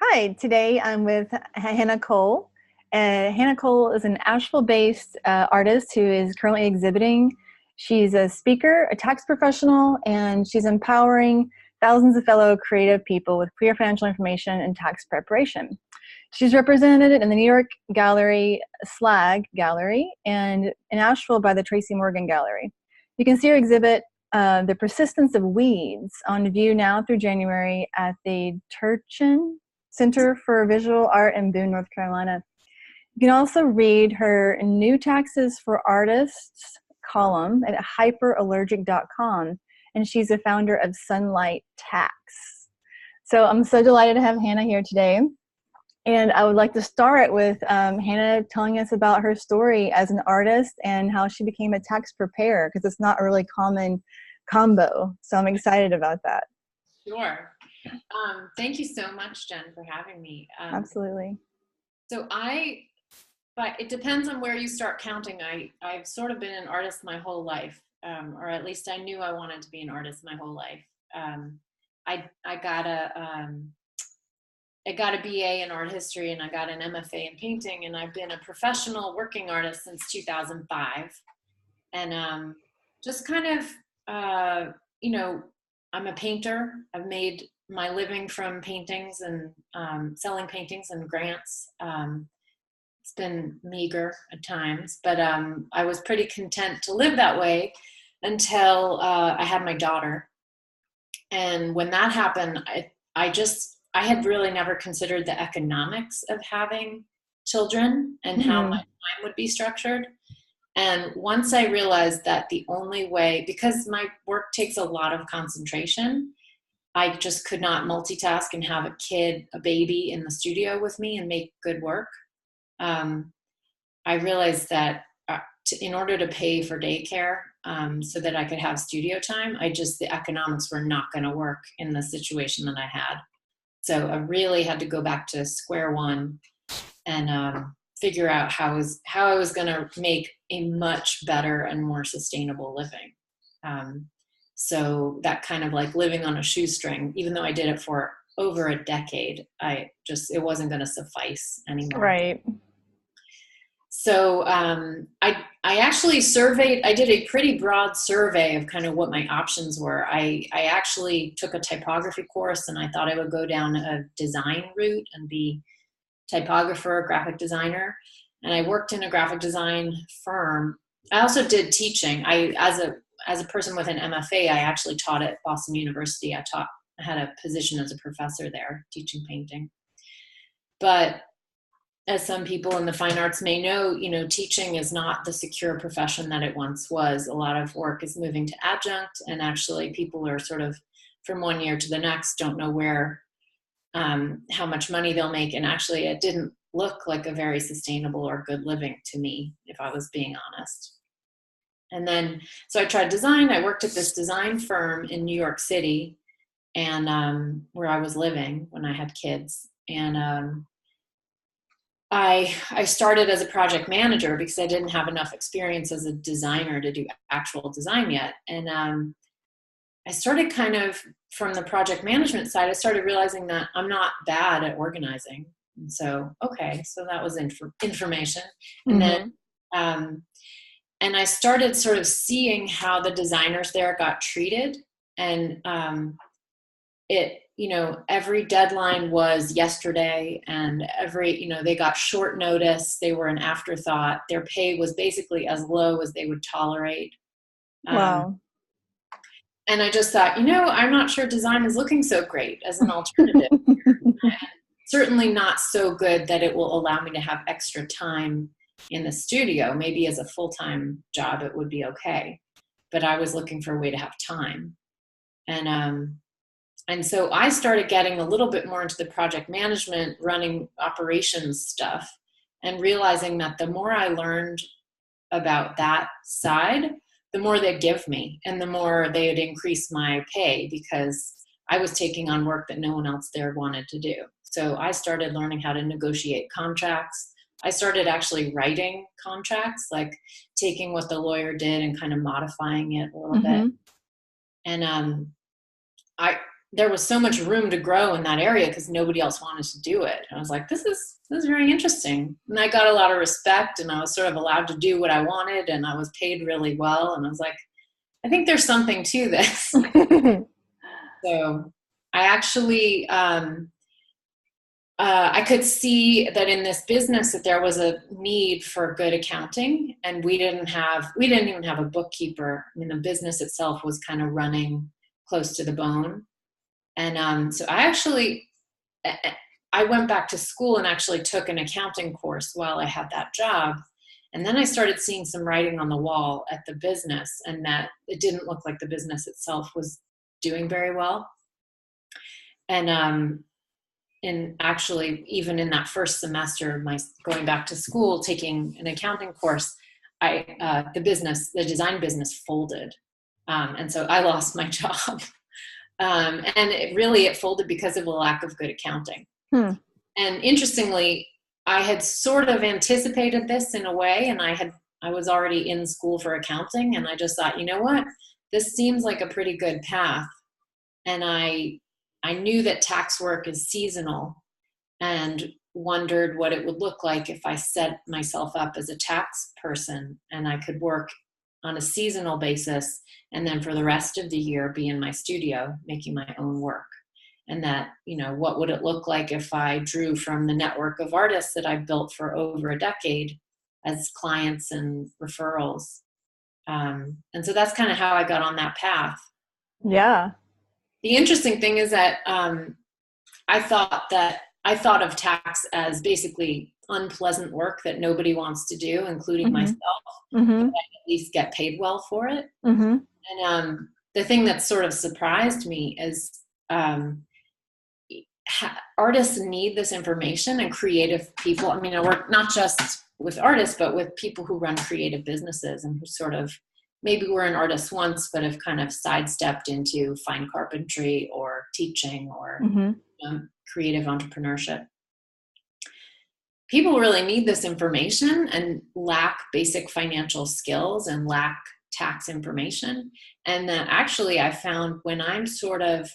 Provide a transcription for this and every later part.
Hi, today I'm with Hannah Cole. Hannah Cole is an Asheville-based artist who is currently exhibiting. She's a speaker, a tax professional, and she's empowering thousands of fellow creative people with clear financial information and tax preparation. She's represented in the New York Gallery, Slag Gallery, and in Asheville by the Tracy Morgan Gallery. You can see her exhibit The Persistence of Weeds on view now through January at the Turchin Center for Visual Art in Boone, North Carolina. You can also read her New Taxes for Artists column at hyperallergic.com, and she's the founder of Sunlight Tax. So I'm so delighted to have Hannah here today. And I would like to start with Hannah telling us about her story as an artist and how she became a tax preparer, because it's not a really common combo. So I'm excited about that. Sure. Thank you so much, Jen, for having me. Absolutely. But it depends on where you start counting. I've sort of been an artist my whole life, or at least I knew I wanted to be an artist my whole life. I got a BA in art history and I got an MFA in painting, and I've been a professional working artist since 2005. And just kind of, I'm a painter. I've made my living from paintings and selling paintings and grants. It's been meager at times, but I was pretty content to live that way until I had my daughter. And when that happened, I had really never considered the economics of having children and how my time would be structured. And once I realized that the only way, because my work takes a lot of concentration, I just could not multitask and have a baby in the studio with me and make good work. I realized that in order to pay for daycare so that I could have studio time, the economics were not going to work in the situation that I had. So I really had to go back to square one and figure out how I was going to make a much better and more sustainable living. So that kind of like living on a shoestring, even though I did it for over a decade, it wasn't going to suffice anymore. Right. So I actually I did a pretty broad survey of kind of what my options were. I actually took a typography course, and I thought I would go down a design route and be typographer, graphic designer. And I worked in a graphic design firm. I also did teaching. As a person with an MFA, I actually taught at Boston University. I had a position as a professor there, teaching painting. But as some people in the fine arts may know, teaching is not the secure profession that it once was. A lot of work is moving to adjunct, and actually people are sort of from one year to the next don't know where, how much money they'll make. And actually it didn't look like a very sustainable or good living to me, if I was being honest. And then, so I tried design. I worked at this design firm in New York City, and where I was living when I had kids. And I started as a project manager because I didn't have enough experience as a designer to do actual design yet. And I started kind of from the project management side, I started realizing that I'm not bad at organizing. And so, okay, so that was information. And then, and I started sort of seeing how the designers there got treated. And every deadline was yesterday, and they got short notice. They were an afterthought. Their pay was basically as low as they would tolerate. Wow. And I just thought, I'm not sure design is looking so great as an alternative. Certainly not so good that it will allow me to have extra time in the studio. Maybe as a full-time job, it would be okay. But I was looking for a way to have time. And so I started getting a little bit more into the project management, running operations stuff, and realizing that the more I learned about that side, the more they'd give me and the more they would increase my pay, because I was taking on work that no one else there wanted to do. So I started learning how to negotiate contracts. I started actually writing contracts, like taking what the lawyer did and kind of modifying it a little bit. And there was so much room to grow in that area because nobody else wanted to do it. And I was like, this is very interesting. And I got a lot of respect, and I was sort of allowed to do what I wanted, and I was paid really well. And I was like, I think there's something to this. So I actually, I could see that in this business that there was a need for good accounting, and we didn't even have a bookkeeper. I mean, the business itself was kind of running close to the bone. And so I went back to school and actually took an accounting course while I had that job. And then I started seeing some writing on the wall at the business, and that it didn't look like the business itself was doing very well. And actually, even in that first semester of my going back to school, taking an accounting course, the design business folded. And so I lost my job. And it folded because of a lack of good accounting. And interestingly, I had sort of anticipated this in a way, and I was already in school for accounting, and I just thought, you know what, this seems like a pretty good path. And I knew that tax work is seasonal, and wondered what it would look like if I set myself up as a tax person and I could work on a seasonal basis, and then for the rest of the year be in my studio making my own work. And that, what would it look like if I drew from the network of artists that I've built for over a decade as clients and referrals. And so that's kind of how I got on that path. Yeah. The interesting thing is that I thought of tax as basically unpleasant work that nobody wants to do, including myself, but I at least get paid well for it. And the thing that sort of surprised me is artists need this information, and creative people. I mean, I work not just with artists, but with people who run creative businesses and who sort of maybe were an artist once, but have kind of sidestepped into fine carpentry or teaching or creative entrepreneurship. People really need this information and lack basic financial skills and lack tax information. And that actually I found when I'm sort of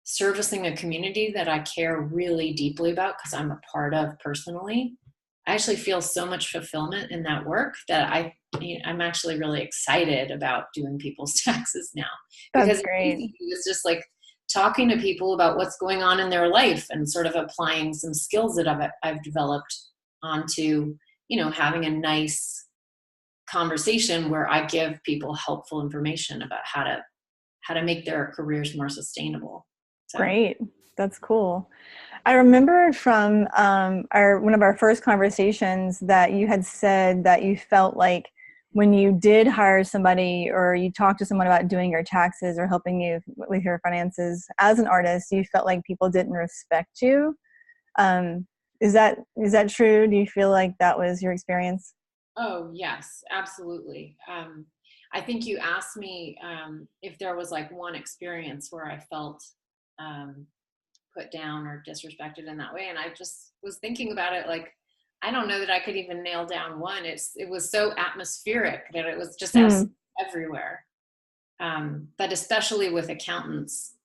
servicing a community that I care really deeply about because I'm a part of personally, I actually feel so much fulfillment in that work that I'm actually really excited about doing people's taxes now. That's great. It's just like talking to people about what's going on in their life and sort of applying some skills that I've developed onto, having a nice conversation where I give people helpful information about how to make their careers more sustainable. So. Great. That's cool. I remember from one of our first conversations that you had said that you felt like when you did hire somebody or you talked to someone about doing your taxes or helping you with your finances as an artist, you felt like people didn't respect you. Is that true? Do you feel like that was your experience? Oh, yes, absolutely. I think you asked me if there was like one experience where I felt put down or disrespected in that way. And I just was thinking about it like, I don't know that I could even nail down one. It was so atmospheric that it was just everywhere. But especially with accountants,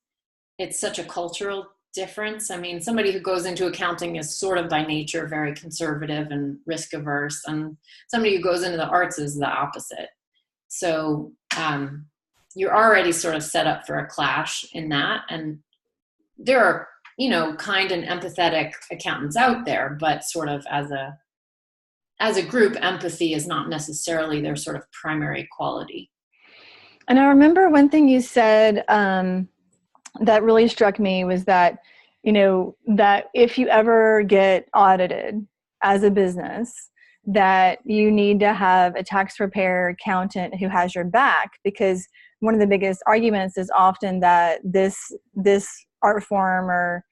it's such a cultural difference. I mean, somebody who goes into accounting is sort of by nature very conservative and risk averse, and somebody who goes into the arts is the opposite. So you're already sort of set up for a clash in that. And there are, kind and empathetic accountants out there, but sort of as a group, empathy is not necessarily their sort of primary quality. And I remember one thing you said that really struck me was that, that if you ever get audited as a business, that you need to have a tax preparer accountant who has your back, because one of the biggest arguments is often that this art form or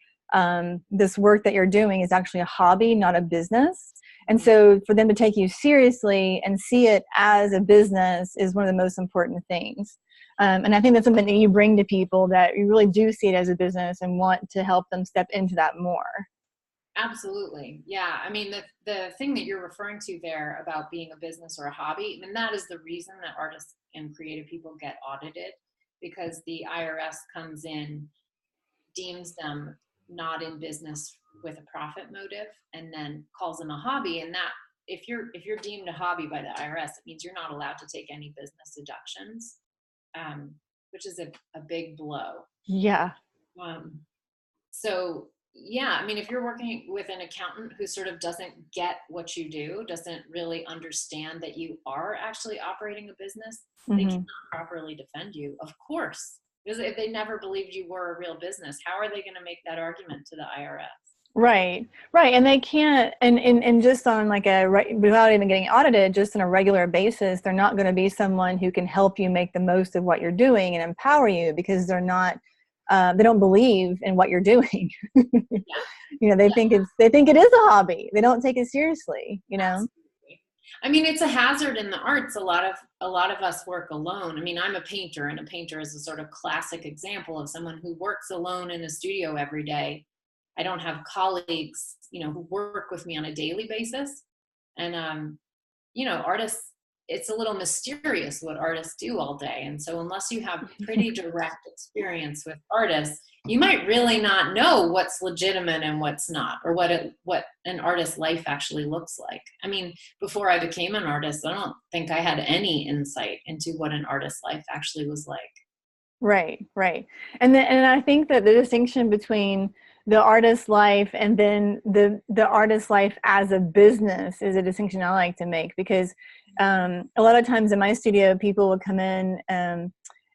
this work that you're doing is actually a hobby, not a business. And so for them to take you seriously and see it as a business is one of the most important things. And I think that's something that you bring to people, that you really do see it as a business and want to help them step into that more. Absolutely. Yeah. I mean, the thing that you're referring to there about being a business or a hobby, I mean, that is the reason that artists and creative people get audited, because the IRS comes in deems them not in business with a profit motive and then calls them a hobby. And that if you're deemed a hobby by the IRS, it means you're not allowed to take any business deductions, which is a big blow. Yeah. So yeah, I mean, if you're working with an accountant who sort of doesn't get what you do, doesn't really understand that you are actually operating a business, they cannot properly defend you, of course. Because if they never believed you were a real business, how are they going to make that argument to the IRS? Right. And they can't, and just on like without even getting audited, just on a regular basis, they're not going to be someone who can help you make the most of what you're doing and empower you, because they're not, they don't believe in what you're doing. They think it is a hobby. They don't take it seriously, Absolutely. I mean, it's a hazard in the arts. A lot of us work alone. I mean, I'm a painter, and a painter is a sort of classic example of someone who works alone in a studio every day. I don't have colleagues, who work with me on a daily basis. And, artists, it's a little mysterious what artists do all day. And so unless you have pretty direct experience with artists, you might really not know what's legitimate and what's not, or what an artist's life actually looks like. I mean, before I became an artist, I don't think I had any insight into what an artist's life actually was like. Right. And I think that the distinction between the artist's life and then the artist's life as a business is a distinction I like to make, because a lot of times in my studio, people would come in and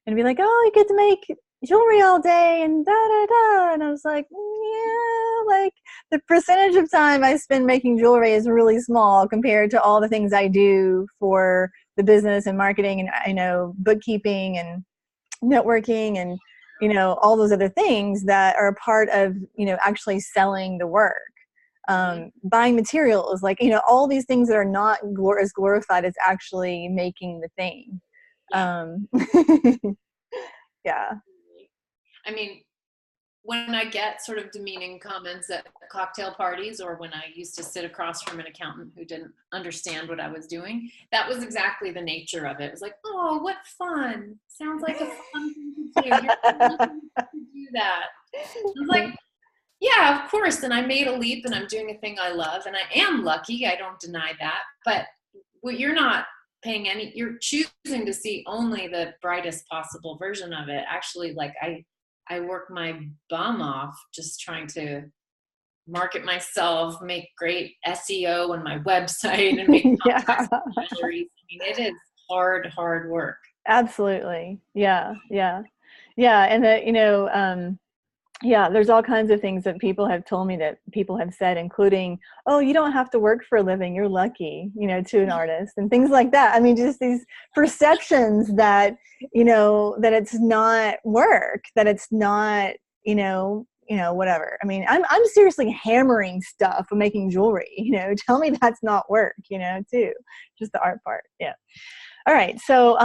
be like, "Oh, you get to make jewelry all day and da da da," and I was like, "Yeah, like the percentage of time I spend making jewelry is really small compared to all the things I do for the business and marketing and bookkeeping and networking and all those other things that are a part of actually selling the work, buying materials, like all these things that are not as glorified as actually making the thing." Yeah. I mean, when I get sort of demeaning comments at cocktail parties, or when I used to sit across from an accountant who didn't understand what I was doing, that was exactly the nature of it. It was like, "Oh, what fun. Sounds like a fun thing to do. You're lucky to do that." I was like, yeah, of course. And I made a leap, and I'm doing a thing I love, and I am lucky. I don't deny that. But you're not you're choosing to see only the brightest possible version of it. Actually, like I work my bum off just trying to market myself, make great SEO on my website, and make contacts with galleries. I mean, it is hard work. Absolutely. Yeah. And that, there's all kinds of things that people have told me, that people have said, including, "Oh, you don't have to work for a living. You're lucky," to an artist, and things like that. I mean, just these perceptions that, that it's not work, that it's not, whatever. I mean, I'm seriously hammering stuff and making jewelry, tell me that's not work, too. Just the art part. Yeah. All right. So,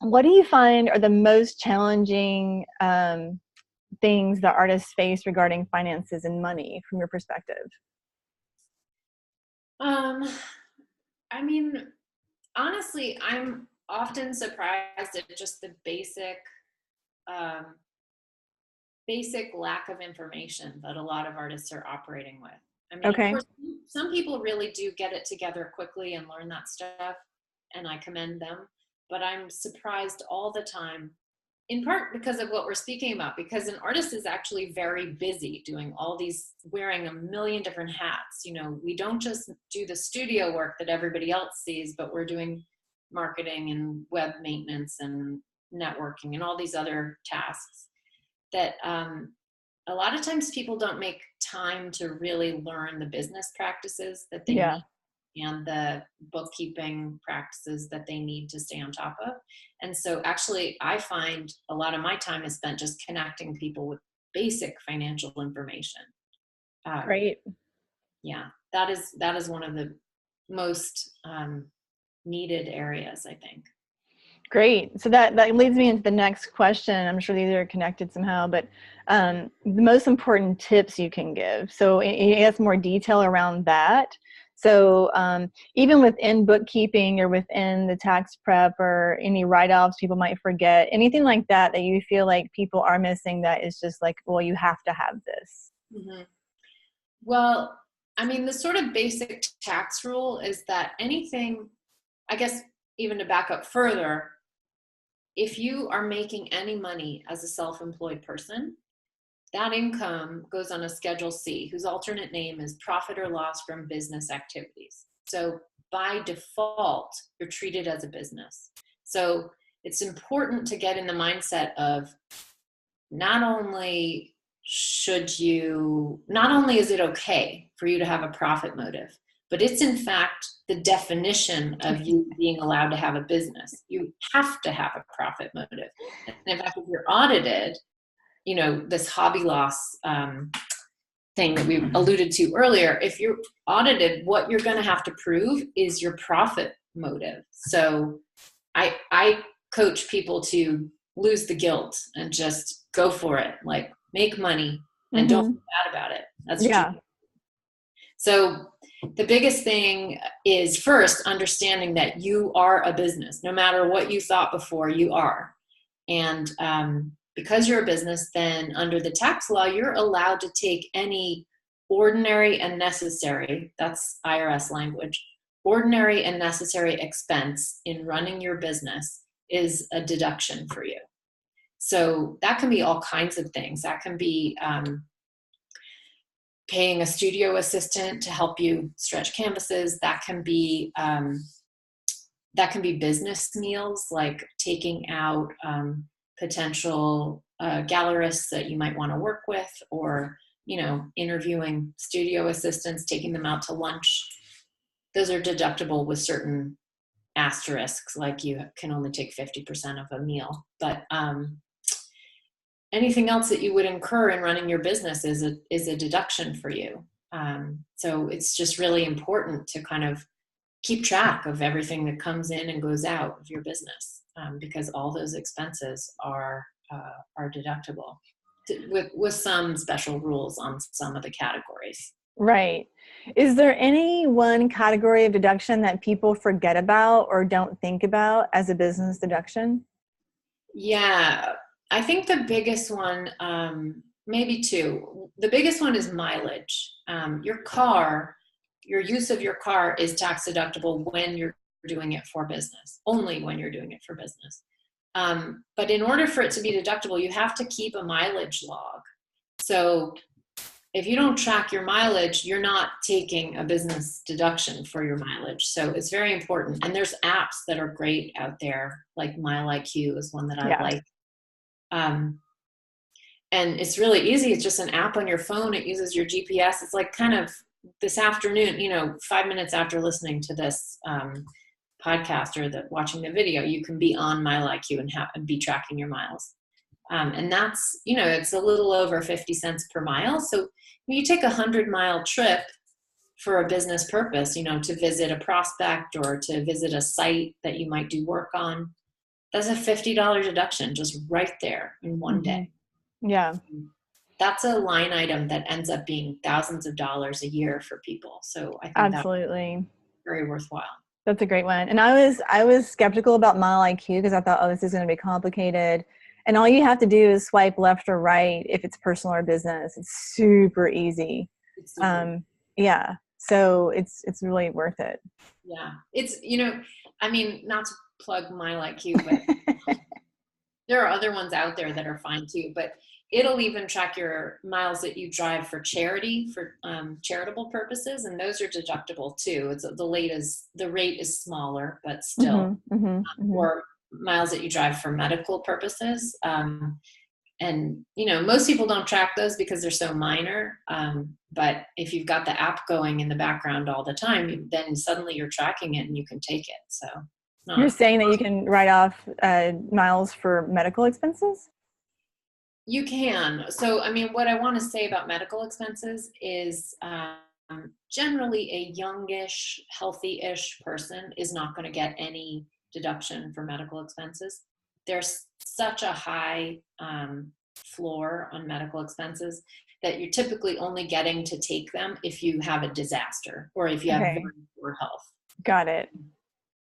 what do you find are the most challenging, things that artists face regarding finances and money from your perspective? I mean, honestly, I'm often surprised at just the basic lack of information that a lot of artists are operating with. I mean, Okay. Of course, some people really do get it together quickly and learn that stuff, and I commend them. But I'm surprised all the time, in part because of what we're speaking about, because an artist is actually very busy doing all these, wearing a million different hats. We don't just do the studio work that everybody else sees, but we're doing marketing and web maintenance and networking and all these other tasks that a lot of times people don't make time to really learn the business practices that they need, and the bookkeeping practices that they need to stay on top of. And so actually, I find a lot of my time is spent just connecting people with basic financial information. Great. Yeah, that is one of the most needed areas, I think. Great. So that leads me into the next question. I'm sure these are connected somehow, but the most important tips you can give. So I guess more detail around that. So even within bookkeeping or within the tax prep or any write-offs people might forget, anything like that you feel like people are missing that is just like, well, you have to have this. Mm-hmm. Well, I mean, the sort of basic tax rule is that anything, I guess, even to back up further, if you are making any money as a self-employed person, that income goes on a Schedule C, whose alternate name is profit or loss from business activities. So by default, you're treated as a business. So it's important to get in the mindset of not only is it okay for you to have a profit motive, but it's in fact the definition of you being allowed to have a business. You have to have a profit motive. And in fact, if you're audited, this hobby loss thing that we alluded to earlier, if you're audited, what you're going to have to prove is your profit motive. So I coach people to lose the guilt and just go for it. Like, make money and don't feel bad about it. That's what you. So the biggest thing is first understanding that you are a business. No matter what you thought before, you are. And because you're a business, then under the tax law, you're allowed to take any ordinary and necessary, that's IRS language, ordinary and necessary expense in running your business is a deduction for you. So that can be all kinds of things. That can be paying a studio assistant to help you stretch canvases. That can be business meals, like taking out potential gallerists that you might want to work with, or interviewing studio assistants, taking them out to lunch. Those are deductible with certain asterisks, like you can only take 50% of a meal. But anything else that you would incur in running your business is a deduction for you. So it's just really important to kind of keep track of everything that comes in and goes out of your business, because all those expenses are deductible, with some special rules on some of the categories. Right. Is there any one category of deduction that people forget about or don't think about as a business deduction? Yeah, I think the biggest one, maybe two. The biggest one is mileage. Your use of your car is tax deductible when you're doing it for business, only when you're doing it for business. But in order for it to be deductible, you have to keep a mileage log. So if you don't track your mileage, you're not taking a business deduction for your mileage. So it's very important. And there's apps that are great out there, like MileIQ is one that I like. And it's really easy. It's just an app on your phone. It uses your GPS. It's like kind of this afternoon, 5 minutes after listening to this podcast or watching the video, you can be on MileIQ and be tracking your miles. And that's, it's a little over 50 cents per mile. So when you take 100-mile trip for a business purpose, to visit a prospect or to visit a site that you might do work on, that's a $50 deduction just right there in one day. Yeah. That's a line item that ends up being thousands of dollars a year for people. So I think absolutely that's very worthwhile. That's a great one. And I was skeptical about MileIQ because I thought, oh, this is going to be complicated. And all you have to do is swipe left or right if it's personal or business. It's super easy. Yeah. So it's really worth it. Yeah. It's, not to plug MileIQ, but there are other ones out there that are fine too. But it'll even track your miles that you drive for charity, for charitable purposes, and those are deductible too. The rate is smaller, but still, or miles that you drive for medical purposes. And most people don't track those because they're so minor. But if you've got the app going in the background all the time, then suddenly you're tracking it and you can take it. So you're saying that you can write off miles for medical expenses? You can. So, what I want to say about medical expenses is generally a youngish, healthy-ish person is not going to get any deduction for medical expenses. There's such a high floor on medical expenses, that you're typically only getting to take them if you have a disaster or if you have Okay. very poor health. Got it.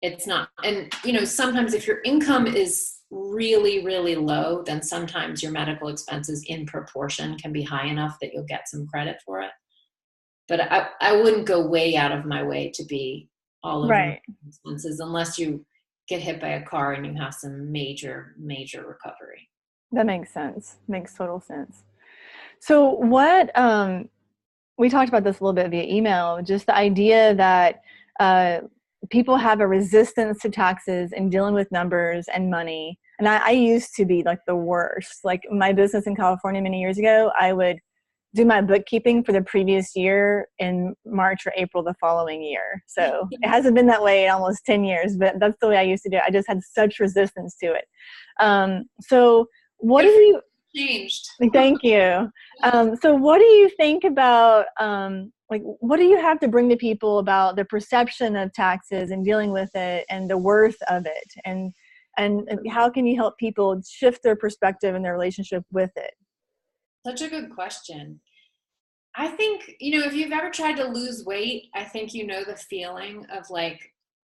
It's not, and sometimes if your income is really, really low, then sometimes your medical expenses in proportion can be high enough that you'll get some credit for it. But I wouldn't go way out of my way to be all over Right. expenses unless you get hit by a car and you have some major, major recovery. That makes sense. Makes total sense. So what, we talked about this a little bit via email, just the idea that people have a resistance to taxes and dealing with numbers and money. And I used to be like the worst. Like my business in California many years ago, I would do my bookkeeping for the previous year in March or April the following year. So it hasn't been that way in almost 10 years, but that's the way I used to do it. I just had such resistance to it. So what do you changed? Thank you. So what do you think about, like, what do you have to bring to people about the perception of taxes and dealing with it and the worth of it? And how can you help people shift their perspective and their relationship with it? Such a good question. I think, if you've ever tried to lose weight, I think the feeling of like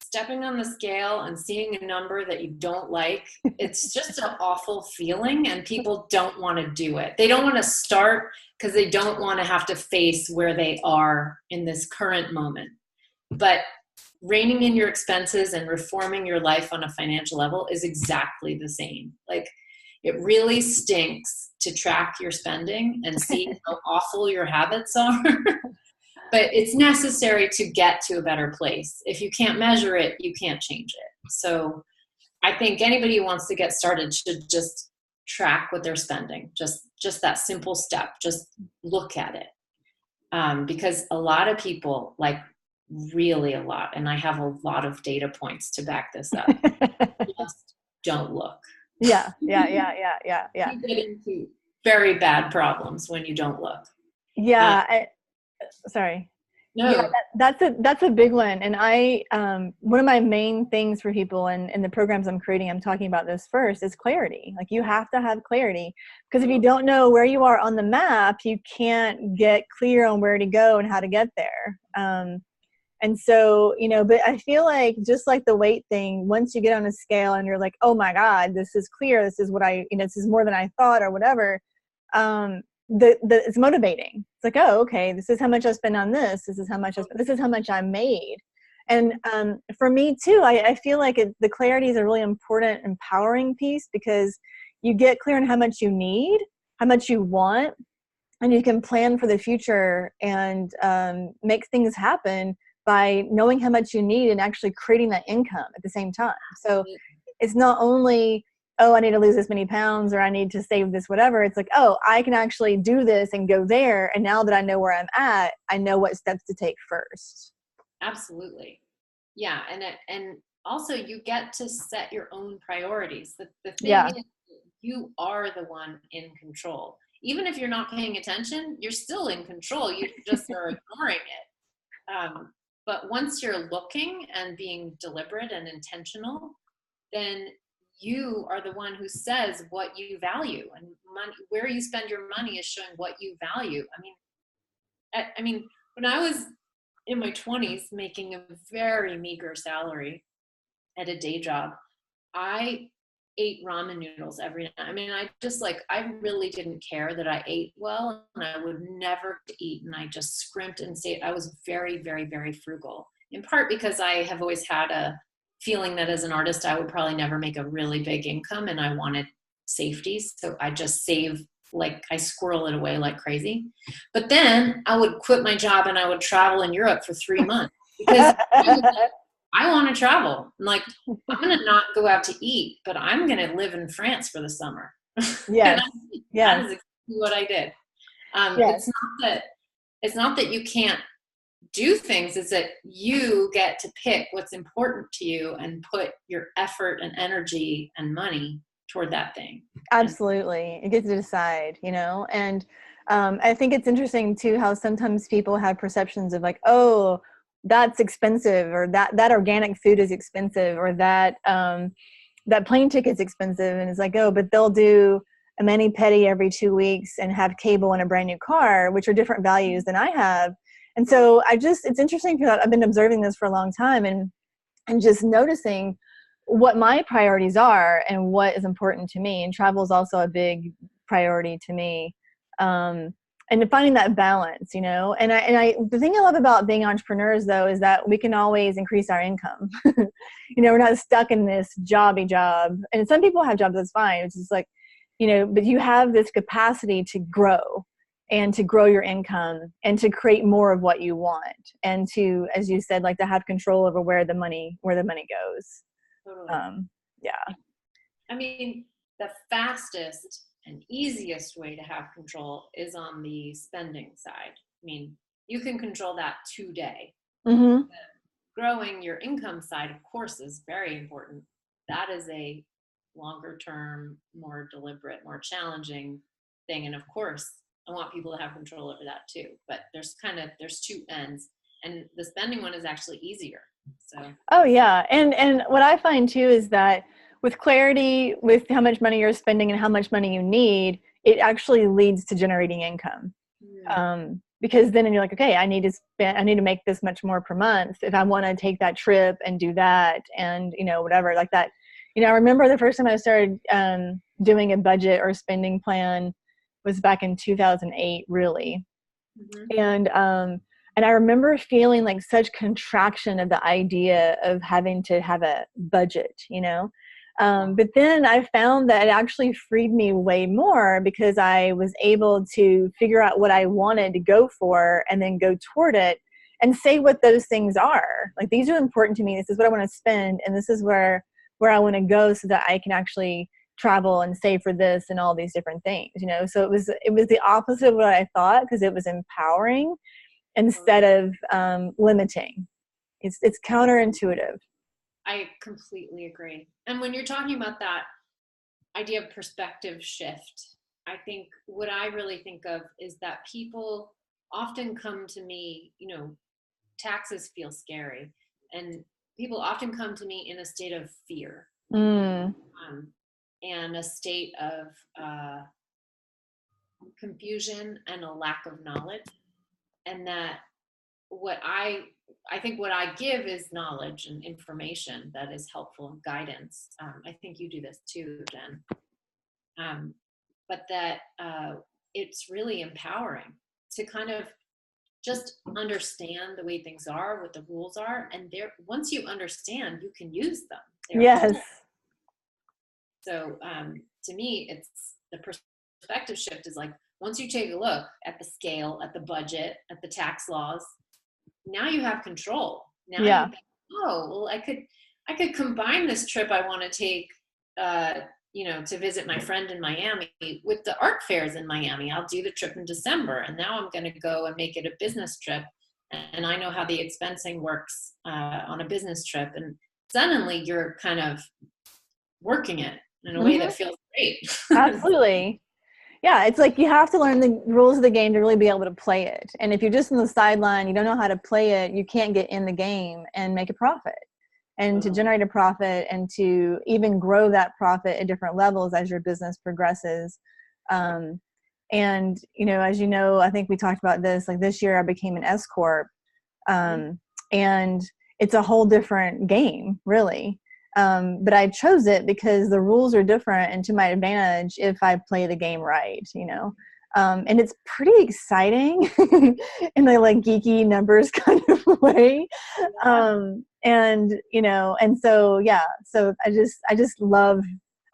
stepping on the scale and seeing a number that you don't like. It's just an awful feeling, and people don't want to do it. They don't want to start because they don't want to have to face where they are in this current moment. But reining in your expenses and reforming your life on a financial level is exactly the same. Like, it really stinks to track your spending and see how awful your habits are. But it's necessary to get to a better place. If you can't measure it, you can't change it. So I think anybody who wants to get started should just track what they're spending. Just that simple step. Just look at it. Because a lot of people, like really a lot, and I have a lot of data points to back this up, just don't look. Yeah. You get into very bad problems when you don't look. Yeah. Sorry. No. Yeah, that's a big one. And I, one of my main things for people in the programs I'm creating, I'm talking about this first, is clarity. Like, you have to have clarity, because if you don't know where you are on the map, you can't get clear on where to go and how to get there. And so, but I feel like, just like the weight thing, once you get on a scale and you're like, oh my God, this is clear, this is what this is more than I thought, or whatever, it's motivating. It's like, oh, okay, this is how much I spend on this. This is how much I made. And for me too, I feel like the clarity is a really important, empowering piece, because you get clear on how much you need, how much you want, and you can plan for the future and make things happen by knowing how much you need and actually creating that income at the same time. So it's not only, oh, I need to lose this many pounds, or I need to save this, whatever. It's like, oh, I can actually do this and go there. And now that I know where I'm at, I know what steps to take first. Absolutely. Yeah. And also, you get to set your own priorities. The thing is, you are the one in control. Even if you're not paying attention, you're still in control. You just are ignoring it. But once you're looking and being deliberate and intentional, then you are the one who says what you value, and money, where you spend your money is showing what you value. I mean, when I was in my 20s making a very meager salary at a day job, I ate ramen noodles every night. I really didn't care that I ate well, and I would never eat, and I just scrimped and stayed. I was very, very, very frugal, in part because I have always had a feeling that as an artist, I would probably never make a really big income, and I wanted safety. So I just save, like I squirrel it away like crazy. But then I would quit my job and I would travel in Europe for 3 months, because I want to travel. I'm like, I'm going to not go out to eat, but I'm going to live in France for the summer. Yes. That is exactly what I did. Yes. It's not that you can't do things, it's that you get to pick what's important to you and put your effort and energy and money toward that thing. Absolutely. It gets to decide, and I think it's interesting too, how sometimes people have perceptions of like, oh, that's expensive, or that organic food is expensive, or that plane ticket's expensive. And it's like, oh, but they'll do a mani-pedi every 2 weeks and have cable and a brand new car, which are different values than I have. And so it's interesting because I've been observing this for a long time, and just noticing what my priorities are and what is important to me. And travel is also a big priority to me. And finding that balance, the thing I love about being entrepreneurs though, is that we can always increase our income. We're not stuck in this job. And some people have jobs, that's fine. It's just like, but you have this capacity to grow and to grow your income and to create more of what you want. And to, as you said, like to have control over where the money goes. Totally. Yeah. I mean, the fastest and easiest way to have control is on the spending side. I mean, you can control that today. Mm-hmm. Growing your income side, of course, is very important. That is a longer term, more deliberate, more challenging thing. And of course, I want people to have control over that too. But there's two ends, and the spending one is actually easier. So. Oh yeah, and what I find too is that with clarity, with how much money you're spending and how much money you need, it actually leads to generating income. Because then you're like, okay, I need to make this much more per month if I want to take that trip and do that, and whatever like that. I remember the first time I started doing a budget or spending plan was back in 2008, really. Mm-hmm. And I remember feeling like such contraction of the idea of having to have a budget, but then I found that it actually freed me way more, because I was able to figure out what I wanted to go for and then go toward it and say what those things are. Like, these are important to me. This is what I want to spend. And this is where I want to go, so that I can actually travel and save for this and all these different things, So it was the opposite of what I thought, because it was empowering instead of limiting. It's counterintuitive. I completely agree. And when you're talking about that idea of perspective shift, I think what I really think of is that people often come to me, taxes feel scary, and people often come to me in a state of fear. And a state of confusion and a lack of knowledge. And that what I think what I give is knowledge and information that is helpful and guidance. I think you do this too, Jen. But that it's really empowering to kind of just understand the way things are, what the rules are, and once you understand, you can use them. Yes. So to me, it's the perspective shift is like, once you take a look at the scale, at the budget, at the tax laws, now you have control. Now you think, oh, well, I could combine this trip I want to take, to visit my friend in Miami with the art fairs in Miami. I'll do the trip in December, and now I'm going to go and make it a business trip. And I know how the expensing works on a business trip. And suddenly you're kind of working it in a way that feels great. Absolutely. Yeah, it's like you have to learn the rules of the game to really be able to play it. And if you're just on the sideline, you don't know how to play it, you can't get in the game and make a profit. And to generate a profit and to even grow that profit at different levels as your business progresses. And, as you know, I think we talked about this, like this year I became an S Corp. And it's a whole different game, really. But I chose it because the rules are different and to my advantage if I play the game right, and it's pretty exciting in the like geeky numbers kind of way. And so, yeah, so I just love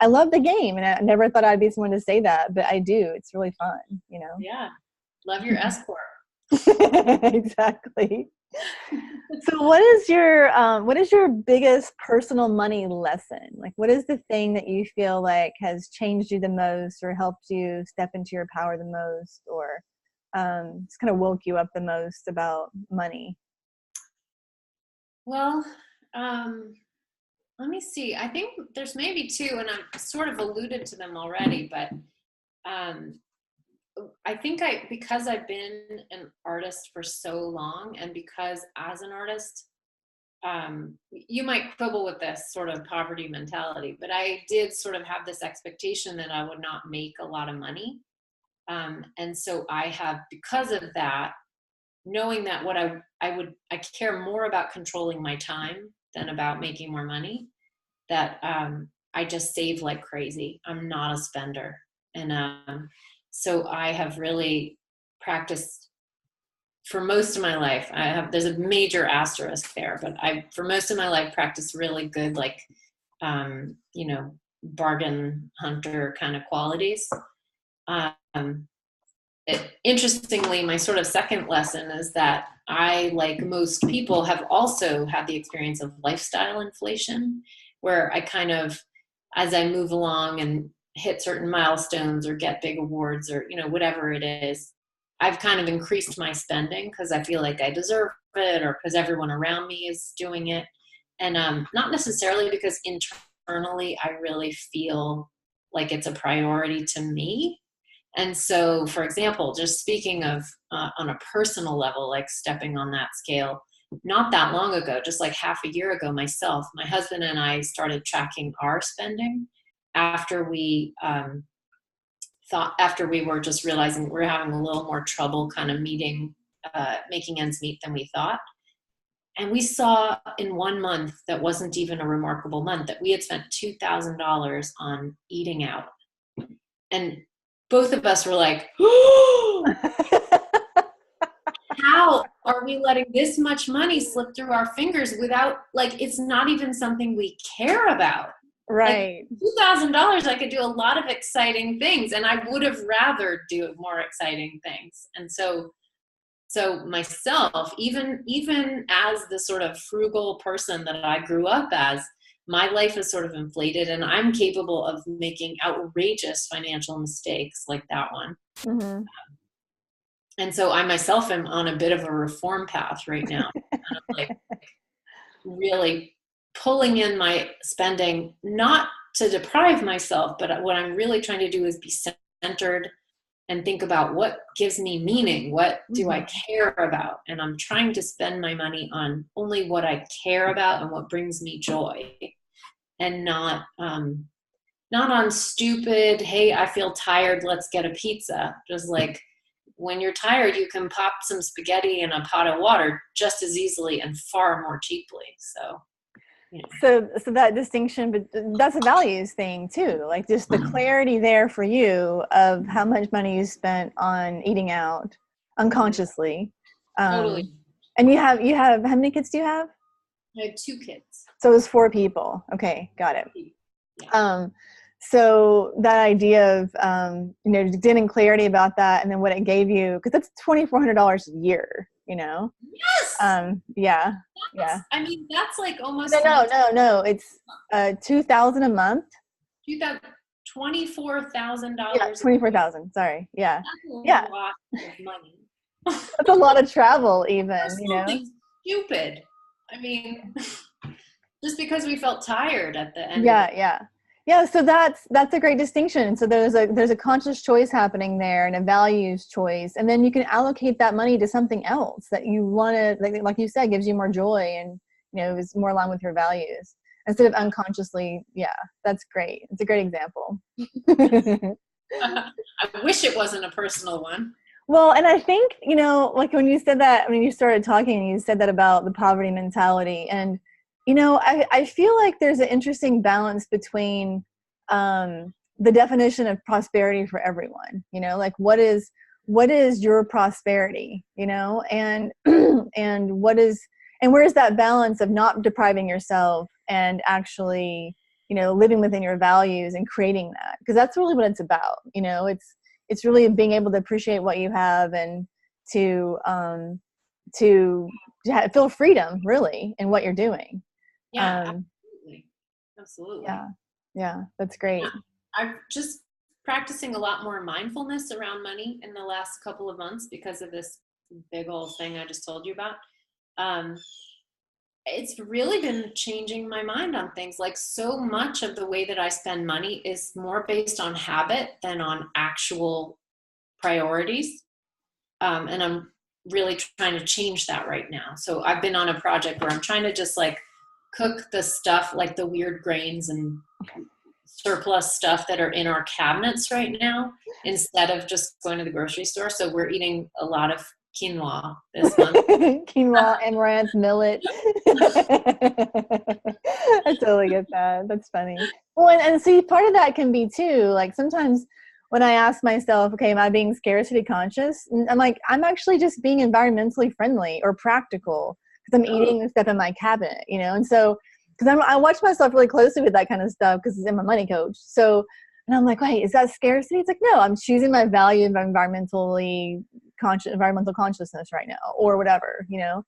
the game, and I never thought I'd be someone to say that, but I do. It's really fun, Yeah. Love your S Corp. Exactly. So what is your biggest personal money lesson? Like, what is the thing that you feel like has changed you the most, or helped you step into your power the most, or just kind of woke you up the most about money? Well, let me see. I think there's maybe two, and I've sort of alluded to them already, but I think because I've been an artist for so long, and because as an artist, you might quibble with this sort of poverty mentality, but I did sort of have this expectation that I would not make a lot of money. And so I have, because of that, knowing that what I care more about controlling my time than about making more money, that I just save like crazy. I'm not a spender. And so I have really practiced for most of my life. There's a major asterisk there, but for most of my life, practiced really good, like, bargain hunter kind of qualities. Interestingly, my sort of second lesson is that I, like most people, have also had the experience of lifestyle inflation, where I kind of, as I move along and hit certain milestones or get big awards or, whatever it is, I've kind of increased my spending because I feel like I deserve it, or because everyone around me is doing it. And not necessarily because internally I really feel like it's a priority to me. And so, for example, just speaking of on a personal level, like stepping on that scale, not that long ago, just like half a year ago, my husband and I started tracking our spending after we after we were just realizing we're having a little more trouble kind of making ends meet than we thought. And we saw in 1 month, that wasn't even a remarkable month, that we had spent $2,000 on eating out. And both of us were like, oh, how are we letting this much money slip through our fingers without, like, it's not even something we care about. Right. Like $2,000, I could do a lot of exciting things, and I would have rather do more exciting things. And so myself, even as the sort of frugal person that I grew up as, my life is sort of inflated, and I'm capable of making outrageous financial mistakes like that one. Mm-hmm. And so I myself am on a bit of a reform path right now, kind of like really pulling in my spending, not to deprive myself, but what I'm really trying to do is be centered and think about what gives me meaning. What do I care about? And I'm trying to spend my money on only what I care about and what brings me joy, and not on stupid, hey, I feel tired, let's get a pizza. Just like, when you're tired, you can pop some spaghetti in a pot of water just as easily and far more cheaply. So, So that distinction, but that's a values thing too. Like just the clarity there for you of how much money you spent on eating out unconsciously. Totally. And you have, how many kids do you have? I have 2 kids. So it was 4 people. Okay. Got it. Yeah. So that idea of, getting clarity about that, and then what it gave you, because that's $2,400 a year, Yes. Yeah. I mean, that's like almost. No. It's $2,000 a month. $24,000. Yeah, 24,000. Sorry. Yeah. That's a lot of money. That's a lot of travel, even. Something stupid. I mean, just because we felt tired at the end. Yeah. So that's a great distinction. So there's a conscious choice happening there, and a values choice, and then you can allocate that money to something else that you want to, like you said, gives you more joy and is more aligned with your values instead of unconsciously. Yeah, that's great. It's a great example. I wish it wasn't a personal one. Well, and I think like when you said that, you started talking and you said that about the poverty mentality, and I feel like there's an interesting balance between the definition of prosperity for everyone. Like what is your prosperity? And and where's that balance of not depriving yourself and actually living within your values and creating that, because that's really what it's about. It's really being able to appreciate what you have and to feel freedom really in what you're doing. Yeah, absolutely. Yeah, that's great. I'm just practicing a lot more mindfulness around money in the last couple of months because of this big old thing I just told you about. It's really been changing my mind on things. Like, so much of the way that I spend money is more based on habit than on actual priorities. And really trying to change that right now. So I've been on a project where I'm trying to just like cook the stuff, like the weird grains and surplus stuff that are in our cabinets right now, instead of just going to the grocery store. So we're eating a lot of quinoa this month. Quinoa, amaranth, millet. I totally get that. That's funny. Well, and see, part of that can be too, like sometimes when I ask myself, okay, am I being scarcity conscious? And I'm like, I'm actually just being environmentally friendly or practical because I'm Oh, eating the stuff in my cabinet, you know? And so, because I watch myself really closely with that kind of stuff because I'm a money coach. So, and I'm like, wait, is that scarcity? It's like, no, I'm choosing my value of environmental consciousness right now, or whatever, you know?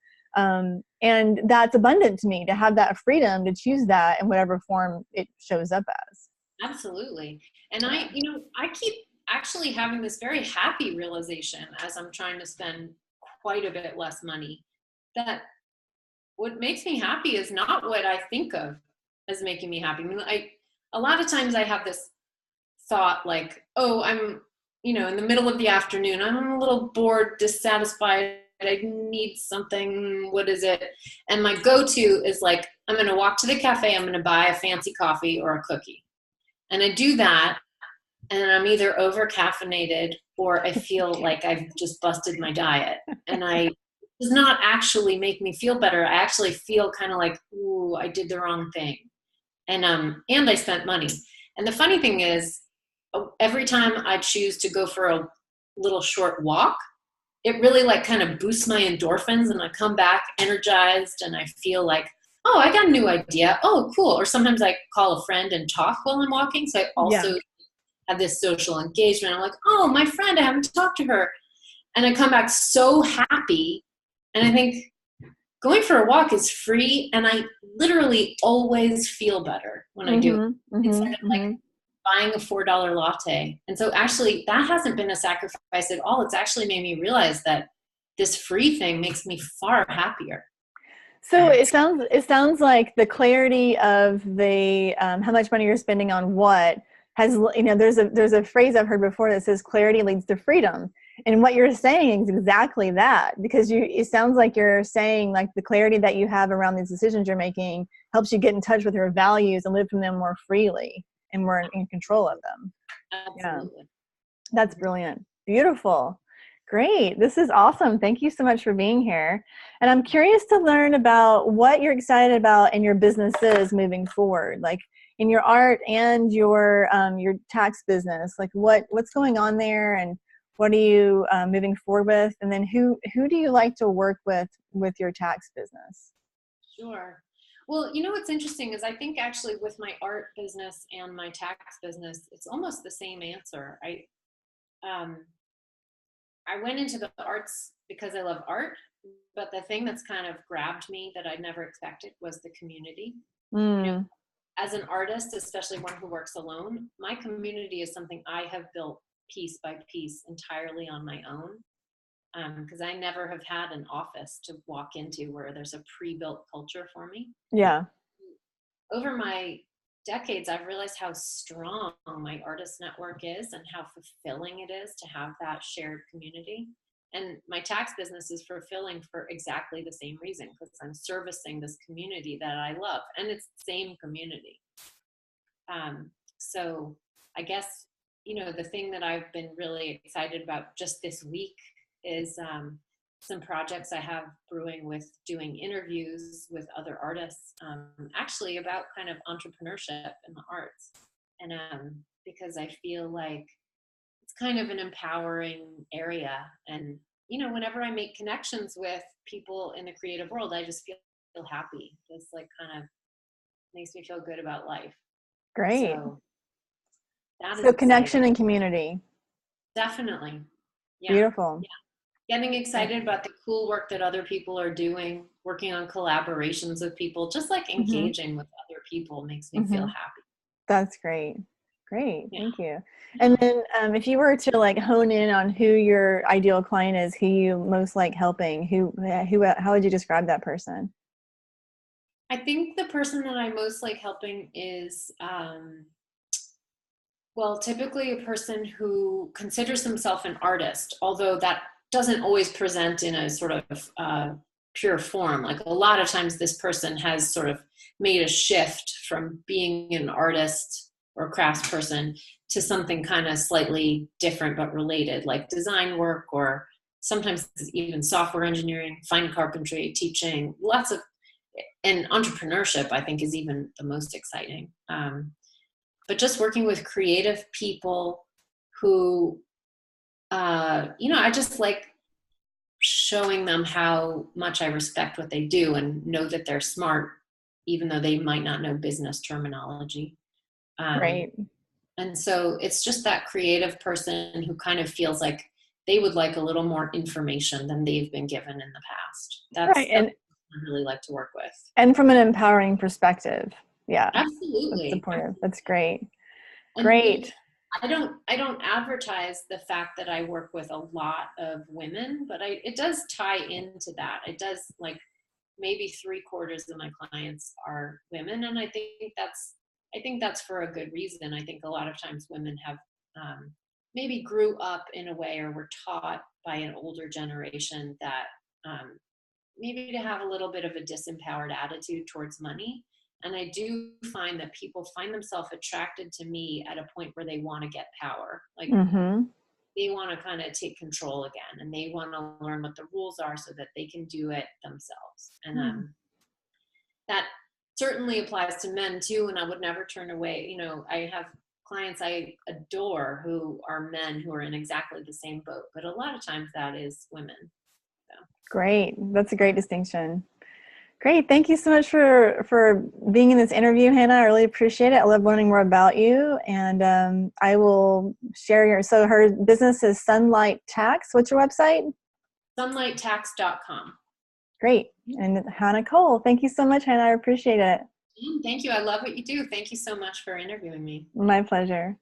And that's abundant to me to have that freedom to choose that in whatever form it shows up as. absolutely. And Yeah. I keep actually having this very happy realization as I'm trying to spend quite a bit less money, that what makes me happy is not what I think of as making me happy. I mean, a lot of times I have this thought like, oh, I'm, in the middle of the afternoon, I'm a little bored, dissatisfied. I need something. What is it? And my go-to is like, I'm going to walk to the cafe. I'm going to buy a fancy coffee or a cookie. And I do that. And I'm either over caffeinated or I feel like I've just busted my diet. And does not actually make me feel better. I actually feel kind of like, ooh, I did the wrong thing. And I spent money. And the funny thing is, every time I choose to go for a little short walk, it really like kind of boosts my endorphins and I come back energized and I feel like, oh, I got a new idea. Oh, cool. Or sometimes I call a friend and talk while I'm walking. So I Yeah. also have this social engagement. I'm like, oh, my friend, I haven't talked to her. And I come back so happy. And I think going for a walk is free. And I literally always feel better when I do it, Mm-hmm. instead Mm-hmm. of like Mm-hmm. buying a $4 latte. And so actually that hasn't been a sacrifice at all. It's actually made me realize that this free thing makes me far happier. So it sounds like the clarity of the how much money you're spending on what has, there's a phrase I've heard before that says clarity leads to freedom, and what you're saying is exactly that, because it sounds like you're saying like the clarity that you have around these decisions you're making helps you get in touch with your values and live from them more freely and more in control of them. Yeah. Absolutely. That's brilliant. Beautiful. Great. This is awesome. Thank you so much for being here. And I'm curious to learn about what you're excited about in your businesses moving forward, like in your art and your tax business. Like what's going on there, and what are you moving forward with? And then who do you like to work with your tax business? Sure. Well, what's interesting is I think actually with my art business and my tax business, it's almost the same answer. Um, I went into the arts because I love art, but the thing that's kind of grabbed me that I never expected was the community. You know, Mm, as an artist, especially one who works alone, my community is something I have built piece by piece entirely on my own. Because I never have had an office to walk into where there's a pre-built culture for me. yeah. Over my decades, I've realized how strong my artist network is and how fulfilling it is to have that shared community. And my tax business is fulfilling for exactly the same reason, because I'm servicing this community that I love, and it's the same community. So I guess, the thing that I've been really excited about just this week is some projects I have brewing with doing interviews with other artists, actually about kind of entrepreneurship in the arts. And because I feel like it's kind of an empowering area. And, whenever I make connections with people in the creative world, I just feel happy. It's like kind of makes me feel good about life. Great. So that is So connection exciting. and community. Definitely. Yeah. Beautiful. Getting excited about the cool work that other people are doing, working on collaborations with people, just like Mm-hmm. engaging with other people makes me feel Mm-hmm. happy. That's great. Great. Yeah. Thank you. And Yeah. then if you were to like hone in on who your ideal client is, who you most like helping, how would you describe that person? I think the person that I most like helping is, well, typically a person who considers themselves an artist, although that doesn't always present in a sort of pure form. Like a lot of times this person has sort of made a shift from being an artist or craftsperson to something kind of slightly different but related, like design work, or sometimes even software engineering, fine carpentry, teaching, lots of, and entrepreneurship, I think, is even the most exciting. But just working with creative people who, I just like showing them how much I respect what they do and know that they're smart, even though they might not know business terminology. Right. And so it's just that creative person who kind of feels like they would like a little more information than they've been given in the past. Right. That's what I really like to work with. And from an empowering perspective. Yeah. That's Absolutely. supportive. That's great. And Great. I don't advertise the fact that I work with a lot of women, but it does tie into that. It does, like, maybe 3/4 of my clients are women, and I think that's for a good reason. I think a lot of times women have maybe grew up in a way or were taught by an older generation that maybe to have a little bit of a disempowered attitude towards money. And I do find that people find themselves attracted to me at a point where they want to get power. Like they want to kind of take control again, and they want to learn what the rules are so that they can do it themselves. And that certainly applies to men too. And I would never turn away. I have clients I adore who are men who are in exactly the same boat, but a lot of times that is women. So. Great. That's a great distinction. Great. Thank you so much for being in this interview, Hannah. I really appreciate it. I love learning more about you. And I will share so her business is Sunlight Tax. What's your website? Sunlighttax.com. Great. And Hannah Cole. Thank you so much, Hannah. I appreciate it. Thank you. I love what you do. Thank you so much for interviewing me. My pleasure.